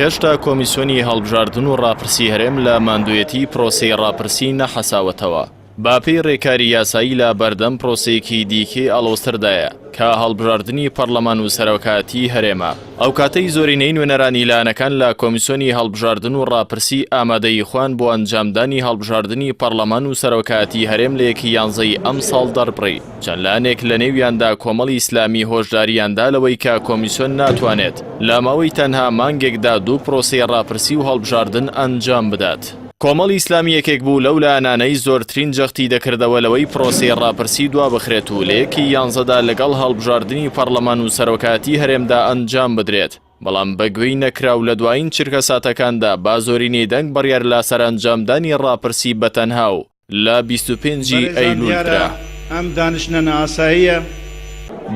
هێشتا کۆمیسیۆنی هەڵبژاردن و ڕاپرسی هەرێم لە ماندوویەتی پرۆسەی ڕاپرسی نەحەساوەتەوە. باپەی ڕێکاری یاسایی لە بەردەم پرۆسەیەکی دیکەی ئەڵۆستردایە کە هەڵبژاردننی پەرلەمان و سەرۆکاتی هەرێمە. ئەو کاتەی زۆرینەی نوێنەرانی لایەنەکان لە کۆمیسیۆنی هەڵبژاردن و ڕاپرسی ئامادەی خوان بۆ ئەنجامدانی هەڵبژاردننی پەرلەمان و سەرۆکاتی هەرێم لە 11ی ئەم ساڵ دەربڕی. چەند لایەنێک لە نێویاندا کۆمەڵی ئیسلامی هۆشداریاندا لەوەی کە کۆمیسیۆن ناتوانێت لە ماوەی تەنها مانگێکدا 2 پرۆسەی ڕاپرسی و هەڵبژاردن ئەنجام بدات. کۆمەڵی ئیسلامی یەکێک بوو لەو لایەنانەی زۆرترین جەختی دەکردەوە لەوەی پرۆسەی ڕاپرسی دوا بخرێت و لە 11دا لەگەڵ هەڵبژاردننی پەرلەمان و سەرۆکاتی هەرێمدا ئەنجام بدرێت. بەڵام بەگوێی نەکراو لە دوایین چرکە ساتەکاندا با زۆرینەی دەنگ بڕیار لە سەرئەنجامدانی ڕاپرسی بەتەنها و لە 25 ئەیلولدا. ئەم دانیشتنە نائاساییە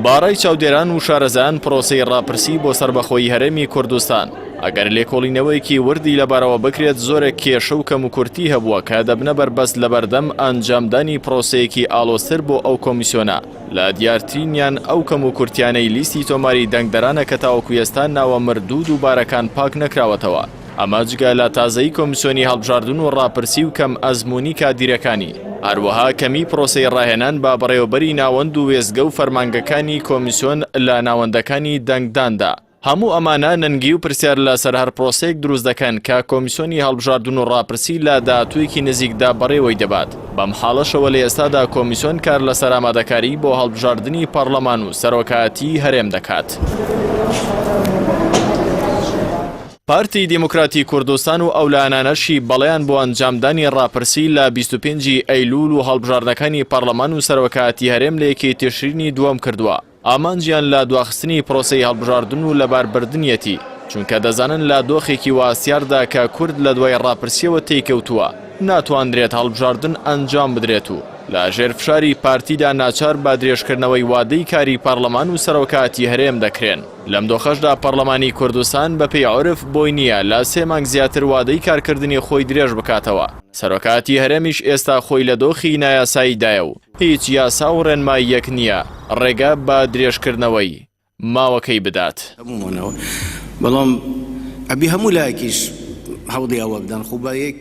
باڕای چاودێران و شارەزایان پرۆسەی ڕاپرسی بۆ سەربەخۆیی هەرێمی کوردستان ئەگەر لێکۆڵینەوەیەکی وردی لەبارەوە بکرێت زۆرێک کێشە و کەم و کورتی هەبووە کە دەبنە بەربەست لە بەردەم ئەنجامدانی پرۆسەیەکی ئالۆستر بۆ ئەو کۆمیسیۆنە. لە دیارترینیان ئەو کەم و کورتیانەی لیستی تۆماری دەنگدەرانە کە تاوەکو ئێستا ناوە مردوود و بارەکان پاک نەکراوەتەوە. ئەمە جگە لە تازەی کۆمیسیۆنی هەڵبژاردن و ڕاپرسی و کەم ئەزموونی کادیرەکانی. هەروەها کەمی پرۆسەی ڕاهێنان با بەڕێوەبەری ناوەند و وێزگە و فەرمانگەکانی کۆمیسیۆن لە ناوەندەکانی دەنگداندا. هەموو ئەمانە نەنگی و پرسیار لەسەر هەر پرۆسەیەک دروست دەکەن کە کۆمیسیۆنی هەڵبژاردن و ڕاپرسی لە داهاتوویەکی نزیکدا بەڕێوەی دەبات. بەم حاڵەشەوە لە ئێستادا کۆمیسیۆن کار لەسەر ئامادەکاری بۆ هەڵبژاردننی پەرلەمان و سەرۆکاتی هەرێم دەکات. پارتی دیموکراتی کوردستان و ئەو لایەنانەشی بەڵێیان بۆ ئەنجامدانی ڕاپرسی لە 25 ئەیلول و هەڵبژاردنەکانی پەرلەمان و سەرۆکاتی هەرێم لە 1 تشرینی دووەم کردووە. ئامانجیان لە دواخستنی پرۆسەی هەڵبژاردن و لەباربردنیەتی چونکە دەزانن لە دۆخێکی واسیاردا کە کورد لە دوای ڕاپرسیەوە تێکەوتووە ناتوانرێت هەڵبژاردن ئەنجام بدرێت و لە ژێرفشاری پارتیدا ناچار بە درێژکردنەوەی وادەی کاری پەرلەمان و سەرۆکاتی هەرێم دەکرێن. لەم دۆخەشدا پەرلەمانی کوردستان بەپێی عورف بۆی نییە لە 3 مانگ زیاتر وادەی کارکردنی خۆی درێژ بکاتەوە. سەرۆکاتی هەرێمیش ئێستا خۆی لە دۆخی نایاساییدایە و هیچ یاسا و ڕێنماییەک نییە ڕێگا بە درێژکردنەوەی ماوەکەی بدات. بەڵام ئەبی هەموو لایەکیش هەوڵی ئەوە بدەن خوبە یەک